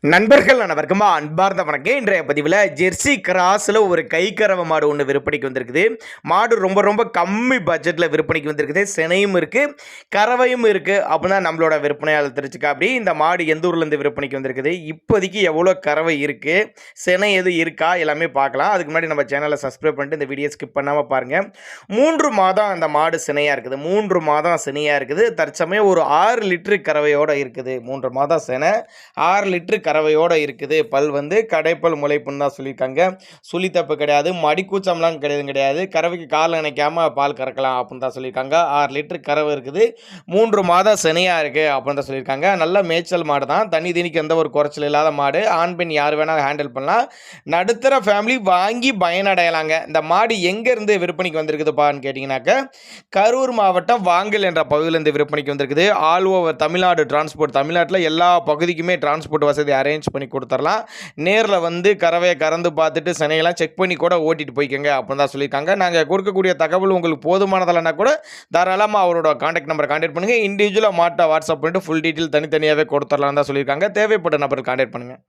நண்பர்கள் அனைவருக்கும் அன்பார்ந்த வணக்கம். இன்றைய பதிவில் ஜெர்சி கிராஸில் ஒரு கைக்கறவை மாடு ஒன்று விற்பனைக்கு வந்திருக்குது. மாடு ரொம்ப ரொம்ப கம்மி பட்ஜெட்டில் விற்பனைக்கு வந்திருக்குது. சினையும் இருக்குது, கறவையும் இருக்குது அப்படின்னா நம்மளோட விற்பனையாளர் தெரிஞ்சுக்கா. அப்படி இந்த மாடு எந்த ஊர்லேருந்து விற்பனைக்கு வந்திருக்குது, இப்போதைக்கு எவ்வளோ கறவை இருக்குது, சினை எதுவும் இருக்கா, எல்லாமே பார்க்கலாம். அதுக்கு முன்னாடி நம்ம சேனலை சப்ஸ்கிரைப் பண்ணிட்டு இந்த வீடியோ ஸ்கிப் பண்ணாமல் பாருங்கள். 3 மாதம் அந்த மாடு சினையாக இருக்குது. 3 மாதம் சினையாக இருக்குது. தற்சமயம் ஒரு 6 லிட்டரு கறவையோடு இருக்குது. 3 மாதம் சினை, 6 லிட்டரு கறவையோடு இருக்குது. பல் வந்து கடைப்பல் முளைப்புன்னு தான் சொல்லியிருக்காங்க. சுழி தப்பு கிடையாது, மடிக்கூச்சம்லாம் கிடையாது. கறவைக்கு கால் நினைக்காம பால் கறக்கலாம் அப்படின்னு தான் சொல்லியிருக்காங்க. 6 லிட்டர் கறவை இருக்குது. 3 மாதம் சினையாக இருக்குது அப்படின்னு தான் சொல்லியிருக்காங்க. நல்ல மேய்ச்சல் மாடு தான். தண்ணி தீனிக்கு எந்த ஒரு குறைச்சல் இல்லாத மாடு. ஆண் பெண் யார் வேணாலும் ஹேண்டில் பண்ணலாம். நடுத்தர ஃபேமிலி வாங்கி பயனடையலாங்க. இந்த மாடு எங்கேருந்து விற்பனைக்கு வந்திருக்குதுப்பான்னு கேட்டிங்கனாக்க, கரூர் மாவட்டம் வாங்கல் என்ற பகுதியிலேருந்து விற்பனைக்கு வந்திருக்குது. ஆல் ஓவர் தமிழ்நாடு டிரான்ஸ்போர்ட், தமிழ்நாட்டில் எல்லா பகுதிக்குமே டிரான்ஸ்போர்ட் வசதி அரேஞ்ச் பண்ணி கொடுத்துடலாம். நேரில் வந்து கறவையை கறந்து பார்த்துட்டு சனையெல்லாம் செக் பண்ணி கூட ஓட்டிட்டு போய்க்கோங்க அப்படின்னு தான் சொல்லியிருக்காங்க. நாங்கள் கொடுக்கக்கூடிய தகவல் உங்களுக்கு போதுமானதில்லைன்னா கூட தாராளமாக அவரோட கான்டாக்ட் நம்பரை கான்டாக்ட் பண்ணுங்கள். இண்டிவிஜுவலாக மாட்டை வாட்ஸ்அப் பண்ணிட்டு ஃபுல் டீட்டெயில் தனித்தனியாகவே கொடுத்துடலாம் தான் சொல்லியிருக்காங்க. தேவைப்பட்ட நபர் கான்டாக்ட் பண்ணுங்கள்.